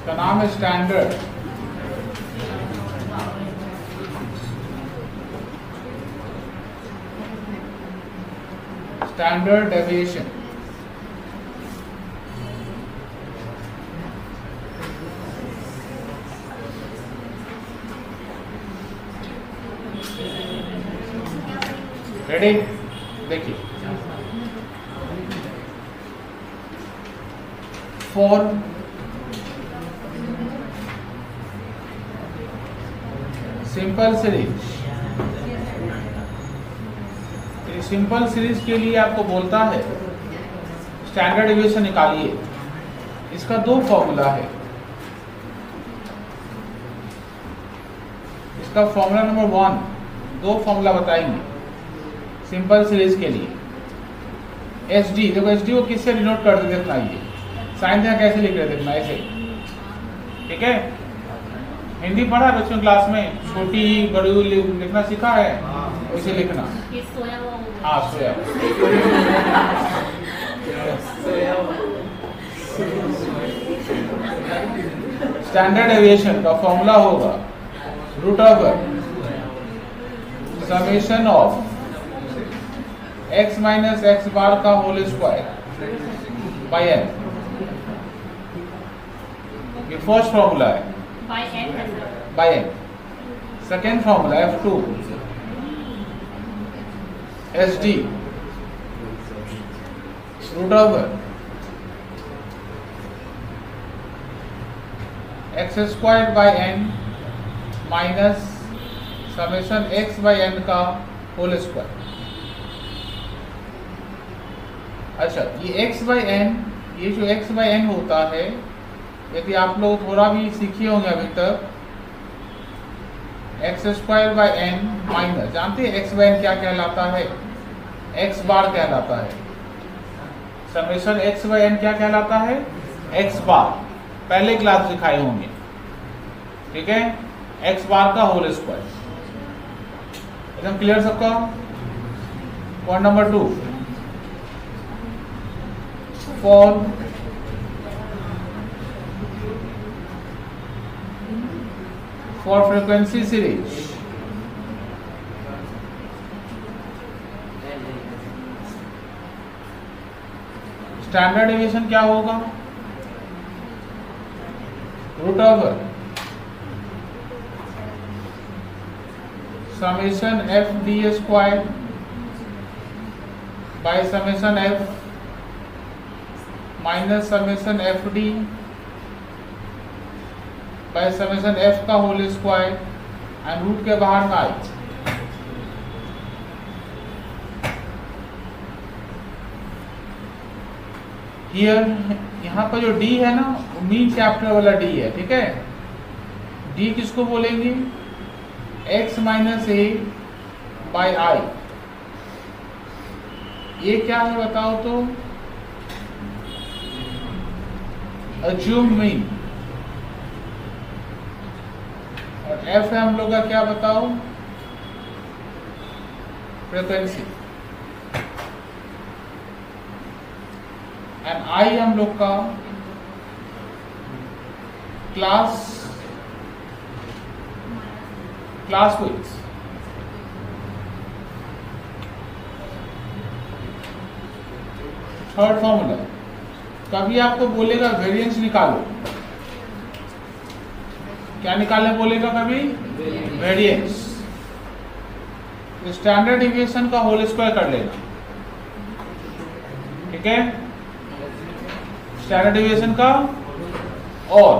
इसका नाम है स्टैंडर्ड डेविएशन। रेडी? देखिए, for simple series, simple series के लिए आपको बोलता है स्टैंडर्ड डेविएशन निकालिए। इसका दो फॉर्मूला है। इसका फॉर्मूला नंबर 1, दो फॉर्मूला बताएंगे सिंपल सीरीज के लिए। एस डी, देखो एस डी को किससे डिनोट करते देखना, ये साइन देना कैसे लिख रहे देखना, ऐसे। ठीक है, हिंदी पढ़ा है बच्चों क्लास में, छोटी बड़ी लिखना सीखा है, वैसे लिखना। हाँ, सोया। स्टैंडर्ड डेविएशन का फॉर्मूला होगा root over summation of x minus x bar का होल स्क्वायर बाई n। ये फर्स्ट फॉर्मूला है, by n। Second formula F2 SD root over x square by n minus summation x by n का whole square. अच्छा, ये x by n, ये जो x by n होता है, यदि आप लोग थोड़ा भी सीखे होंगे अभी तक, x square by n minus, जानते हैं x बाई n क्या कहलाता है? x बार कहलाता है। समेशन x बाई n क्या कहलाता है? x बार, पहले क्लास सिखाए होंगे। ठीक है, x बार का होल स्क्वायर। एकदम क्लियर सबका? Point number 2, for frequency series standard deviation क्या होगा? Root over summation f d square by summation f minus summation f d by summation f का होल स्क्वायर एंड रूट के बाहर का आई। हियर, यहाँ पर जो डी है ना, मीन चैप्टर वाला डी है। ठीक है, डी किसको बोलेंगे? X minus A by I. ये क्या है बताओ तो? Assume mean. और एफ है हम लोग का क्या बताओ? फ्रीक्वेंसी। एंड आई हम लोग का क्लास विड्थ। थर्ड फॉर्मूला, कभी आपको बोलेगा वेरिएंस निकालो, क्या निकालने बोलेगा? कभी वेरिएंस। स्टैंडर्ड डेविएशन का होल स्क्वायर कर लेना। ठीक है, स्टैंडर्ड डेविएशन का और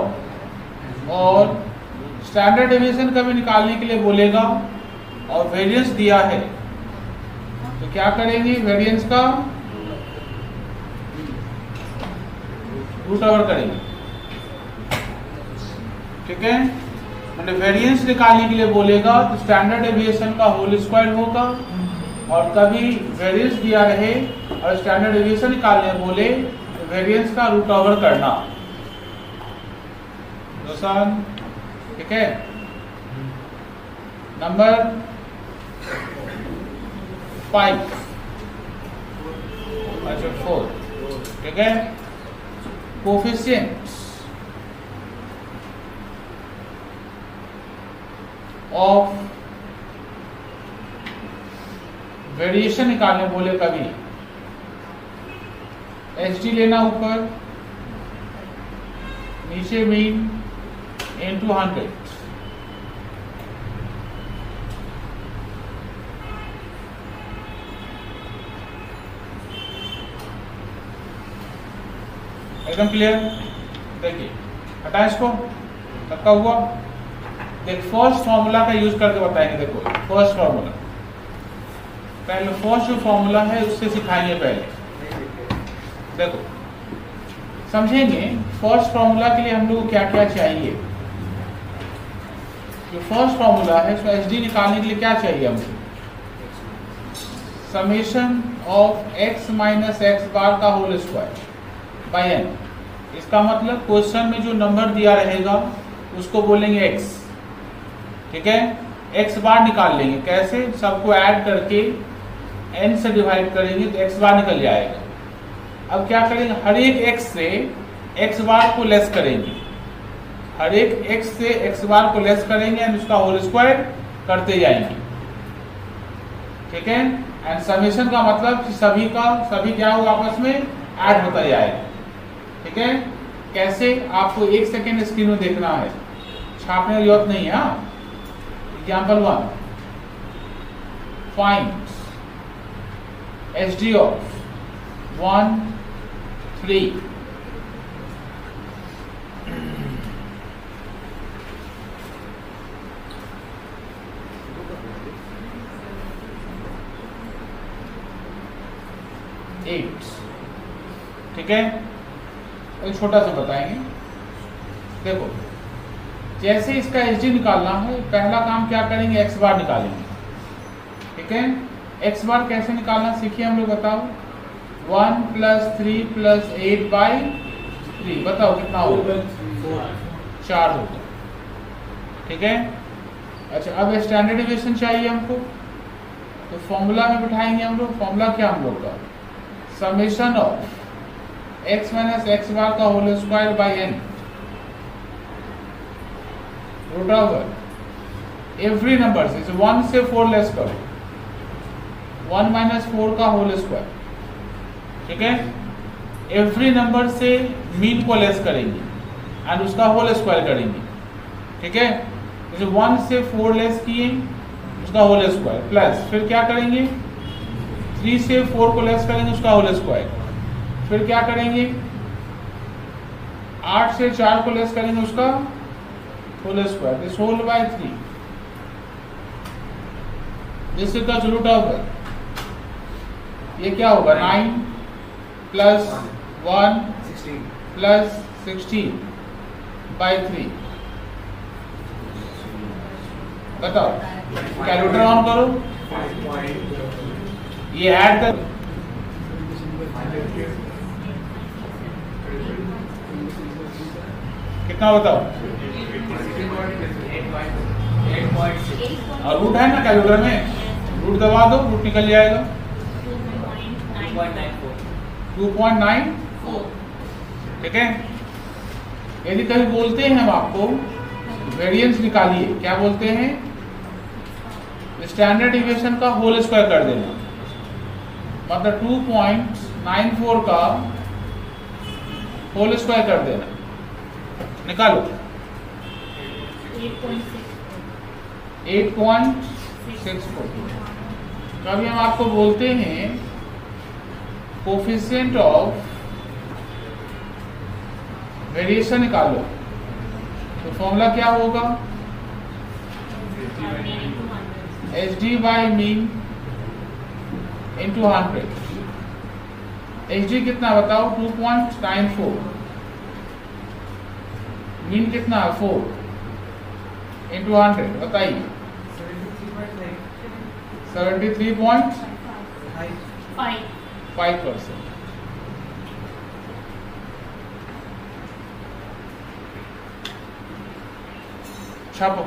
स्टैंडर्ड डेविएशन कभी निकालने के लिए बोलेगा और वेरिएंस दिया है तो क्या करेंगे? वेरिएंस का रूट ओवर करेंगे। ठीक है, मतलब वेरिएंस निकालने के लिए बोलेगा तो स्टैंडर्ड डेविएशन का होल स्क्वायर होगा, और कभी वेरिएंस दिया रहे और स्टैंडर्ड डेविएशन निकालने बोले तो वेरिएंस का रूट ओवर करना। दोस्तों, ठीक है। नंबर 5, अच्छा 4, ठीक है। कोफिशिएंट्स ऑफ वेरिएशन निकालने बोले कभी एच डी लेना ऊपर, नीचे मीन इनटू 100। एकदम क्लियर? देखिए हटा इसको, सबका हुआ। देख फर्स्ट फॉर्मूला का यूज करके बताएंगे। देखो फर्स्ट फॉर्मूला, पहले फर्स्ट जो फॉर्मूला है उससे सिखाएंगे पहले। देखो समझेंगे फर्स्ट फॉर्मूला के लिए हम लोग को क्या क्या चाहिए। जो फर्स्ट फॉर्मूला है उसमें एच डी निकालने के लिए क्या चाहिए हमको, summation of x minus x bar का होल स्क्वायर बाय एन। इसका मतलब क्वेश्चन में जो नंबर दिया रहेगा उसको बोलेंगे एक्स, ठीक है। एक्स बार निकाल लेंगे कैसे, सबको ऐड करके एन से डिवाइड करेंगे तो एक्स बार निकल जाएगा। अब क्या करेंगे, हर एक एक्स से एक्स बार को लेस करेंगे, हर एक एक्स से एक्स बार को लेस करेंगे एंड उसका होल स्क्वायर करते जाएंगे, ठीक है। एंड समेशन का मतलब कि सभी क्या होगा, आपस में ऐड होता जाएगा, ठीक है। कैसे, आपको 1 सेकेंड स्क्रीन में देखना है, छापने की जरूरत नहीं है। Example 1, find H D of 1, 3। ठीक है, एक छोटा सा बताएंगे। देखो जैसे इसका एच डी निकालना है, पहला काम क्या करेंगे, एक्स बार निकालेंगे, ठीक है। एक्स बार कैसे निकालना सीखिए हम लोग, बताओ। 1 + 3 + 8/3, बताओ कितना होगा, 4 होगा, ठीक है। अच्छा अब स्टैंडर्ड डिविएशन चाहिए हमको, तो फॉर्मूला में बिठाएंगे हम लोग। फॉर्मूला क्या हम लोग का, summation of x minus x bar का whole square by n root over every number से 1 से 4 लेस करो, 1 - 4 का होल स्क्वायर, ठीक है। एवरी नंबर से मीन को लेस करेंगे एंड उसका होल स्क्वायर करेंगे, ठीक है। जैसे 1 से 4 लेस किए उसका होल स्क्वायर, प्लस फिर क्या करेंगे, 3 से 4 को लेस करेंगे उसका होल स्क्वायर, फिर क्या करेंगे 8 से 4 को लेस करेंगे उसका whole square, this whole by 3, this is the root of, ये क्या होगा 9 + 1 + 16/3। बताओ, कैलकुलेटर ऑन करो, ये ऐड कर, कितना बताओ, और रूट है ना कैलकुलेटर में, रूट दबा दो, रूट निकल जाएगा 2.94, ठीक है। यदि कभी बोलते हैं हम आपको वेरिएंस निकालिए, क्या बोलते हैं, स्टैंडर्ड डिविएशन का होल स्क्वायर कर देना, मतलब 2.94 का होल स्क्वायर कर देना, निकालो 8.64। कभी हम आपको बोलते हैं कोफिशिएंट ऑफ वेरिएशन निकालो, तो फॉर्मूला क्या होगा, H D by mean into 100। H D कितना बताओ, 2.94, मीन कितना 4 इंटू 100, बताइए 73.5%। छापो,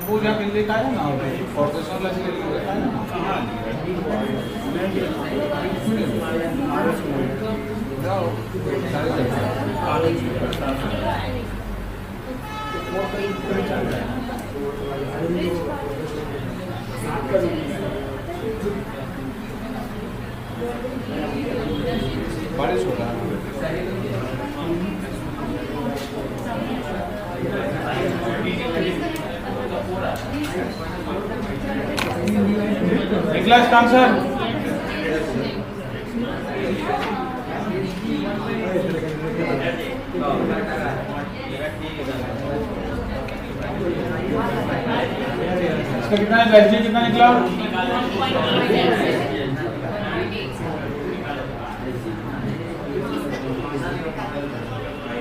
पूजा मिलने का है ना प्रोफेशनल का है बारिश हो रहा है। Nicholas, come sir. इसका कितना है? एसजी कितना निकला?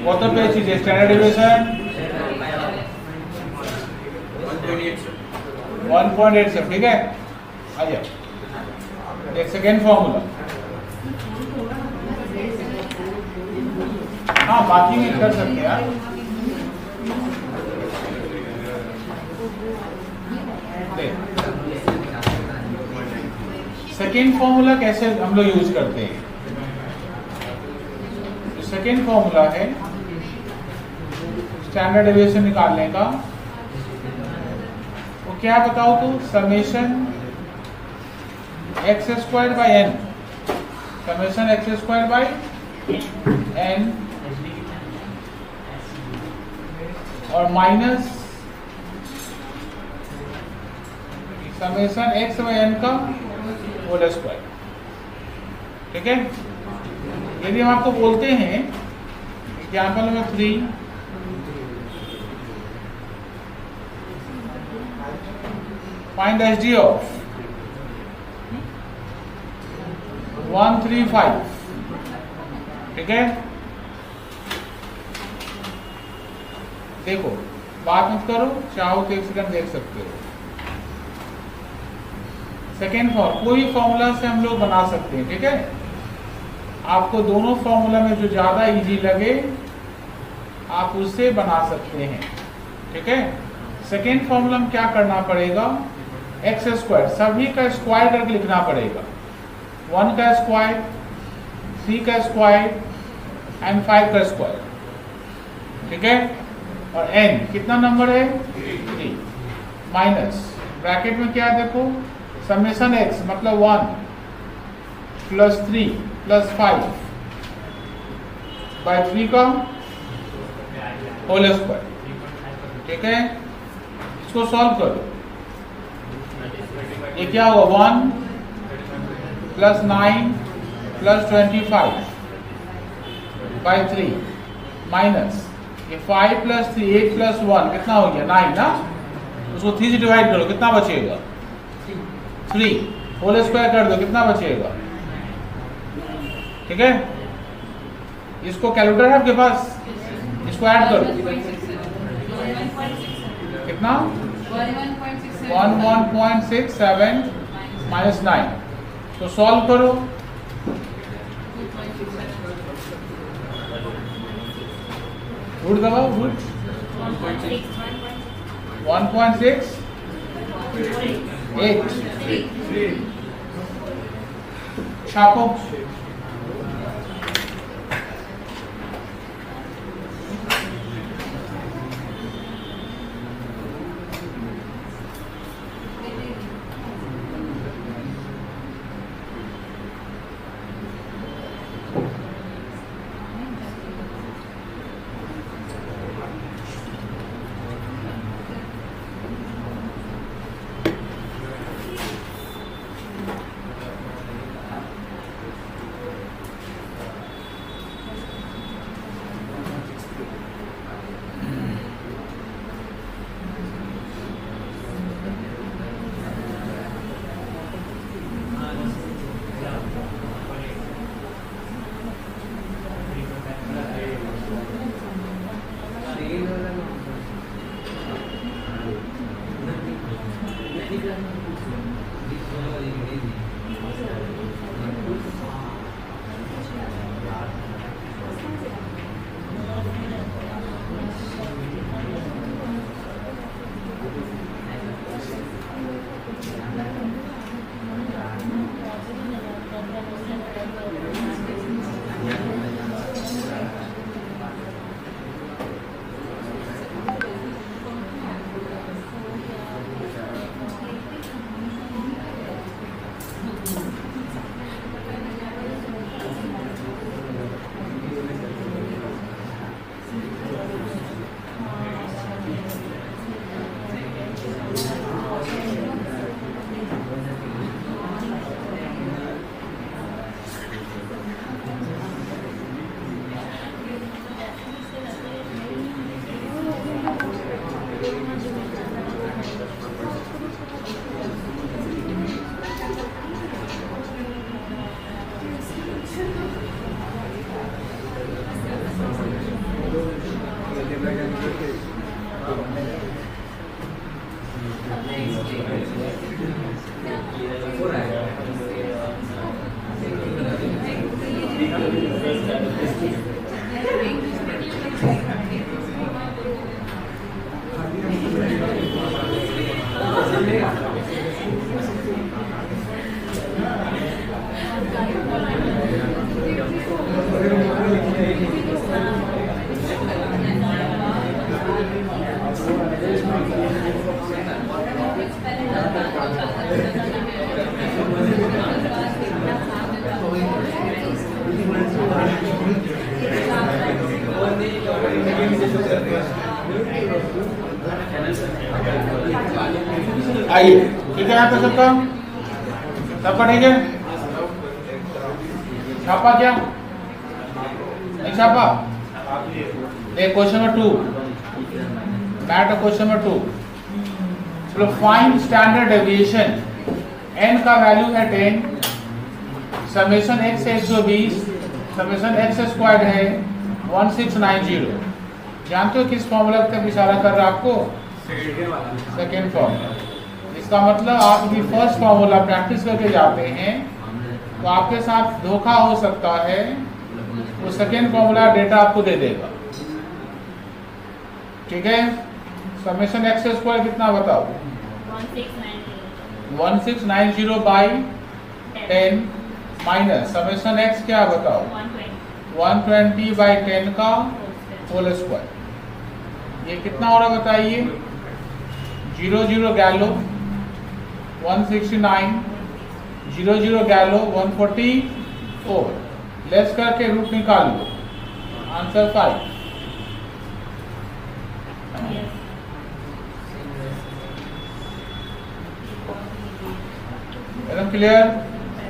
What the page is standard deviation 1.87, ठीक है? आइए एक सेकेंड फॉर्मूला। हाँ बाकी भी कर सकते हैं यार। सेकेंड फॉर्मूला कैसे हम लोग यूज करते हैं? जो सेकेंड फॉर्मूला है स्टैंडर्ड डेविएशन निकालने का, वो क्या बताओ तो summation x square by n, summation x square by n और minus summation x by n का होल स्क्वायर, ठीक है? यदि हम आपको बोलते हैं example number 3 find SD of 135, ठीक है। देखो बात मत करो, चाहो तो 1 सेकंड देख सकते हो। सेकेंड कोई फॉर्मूला से हम लोग बना सकते हैं, ठीक है। आपको दोनों फॉर्मूला में जो ज्यादा इजी लगे आप उससे बना सकते हैं, ठीक है। सेकेंड फॉर्मूला में क्या करना पड़ेगा, एक्स स्क्वायर सभी का स्क्वायर करके लिखना पड़ेगा। 1 का स्क्वायर, 3 का स्क्वायर एंड 5 का स्क्वायर, ठीक है। और n कितना नंबर है 3 माइनस ब्रैकेट में क्या है देखो, समेशन x मतलब 1 प्लस 3 प्लस 5 बाय 3 का होल स्क्वायर, ठीक है। इसको सॉल्व करो, ये क्या होगा 1 प्लस 9 प्लस 25 बाय 3 माइनस ये 5 प्लस 3 8 प्लस 1 कितना हो गया 9 ना, उसको 3 से डिवाइड करो कितना बचेगा 3, होल स्क्वायर कर दो कितना बचेगा, ठीक है। इसको कैलकुलेटर है आपके पास, इसको ऐड करो कितना 11.67 माइनस 9, तो सॉल्व करो। रूट दबाओ, रूट 1.68 छापो। आइए ठीक है, यहाँ पे सबका ठीक है। छापा क्या नहीं छापा? क्वेश्चन नंबर 2 मैट क्वेश्चन नंबर 2 तो फाइंड स्टैंडर्ड डेविएशन, n का वैल्यू है 10, समेशन x है 120, समेशन x स्क्वायर है 1690। जानते हो किस फॉर्मूला का इशारा कर रहा है आपको? Second formula. इसका मतलब आप भी फर्स्ट फॉर्मूला प्रैक्टिस करके जाते हैं तो आपके साथ धोखा हो सकता है, वो सेकेंड फॉर्मूला डेटा आपको दे देगा। ठीक है, समेशन एक्स स्क्वायर कितना बताओ? 1690 बाई 10 माइनस समेशन एक्स क्या बताओ? 120 बाई 10 का होल स्क्वायर। ये कितना हो रहा बताइए? 0 0 गैलो 169, 0 0 गैलो 144, लेस करके रूट निकाल लो, आंसर 5। एकदम क्लियर?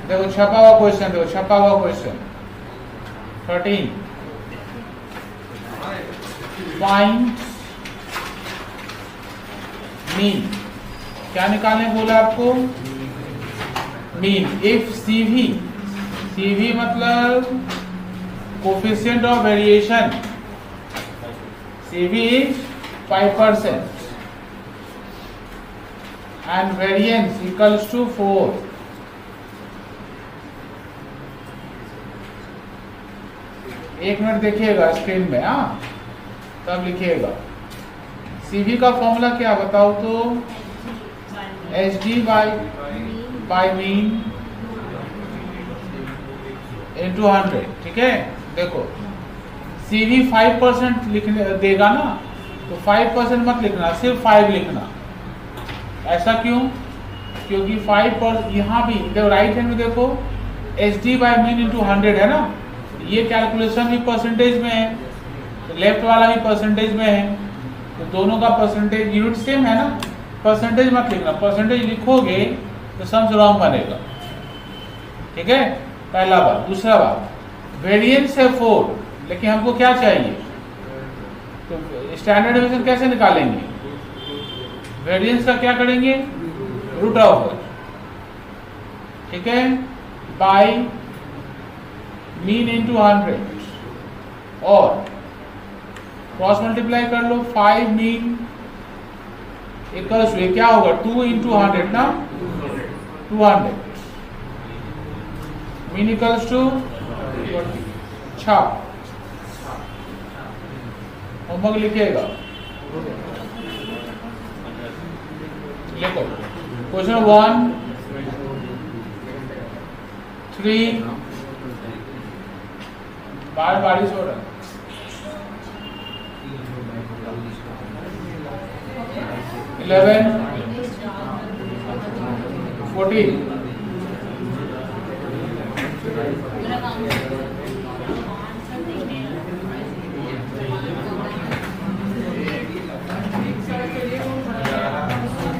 देखो छपा हुआ क्वेश्चन, देखो छपा हुआ क्वेश्चन 13, फाइंड मीन। क्या निकालने बोला आपको? मीन। इफ CV मतलब coefficient of variation, CV is 5% and variance equals to 4। एक मिनट देखिएगा स्क्रीन में, हाँ तब लिखिएगा। CV का फॉर्मूला क्या बताओ तो? HD by mean into 100। ठीक है, देखो CV 5% लिखने देगा ना, तो 5% मत लिखना, सिर्फ 5 लिखना। ऐसा क्यों? क्योंकि 5% यहाँ भी देखो राइट हैंड में देखो HD बाई मीन इंटू 100 है ना, ये कैलकुलेशन भी परसेंटेज में है, तो लेफ्ट वाला भी परसेंटेज में है, तो दोनों का परसेंटेज यूनिट सेम है ना। परसेंटेज मत लिखना, परसेंटेज लिखोगे तो सम्स रॉन्ग बनेगा। ठीक है, पहला बात। दूसरा बात, वेरिएंस है 4, लेकिन हमको क्या चाहिए? तो स्टैंडर्ड डेविएशन कैसे निकालेंगे? वेरिएंस का क्या करेंगे? Root of. ठीक है, बाई मीन इंटू 100 और क्रॉस मल्टीप्लाई कर लो। 5 मीन इक्वल्स टू क्या होगा? 2 इंटू 100 ना, 200। Mean equals to 6। होमवर्क लिखिएगा, लिखो। क्वेश्चन 1 3, बार बारिश हो रहा है। 11 14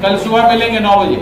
कल सुबह मिलेंगे 9 बजे।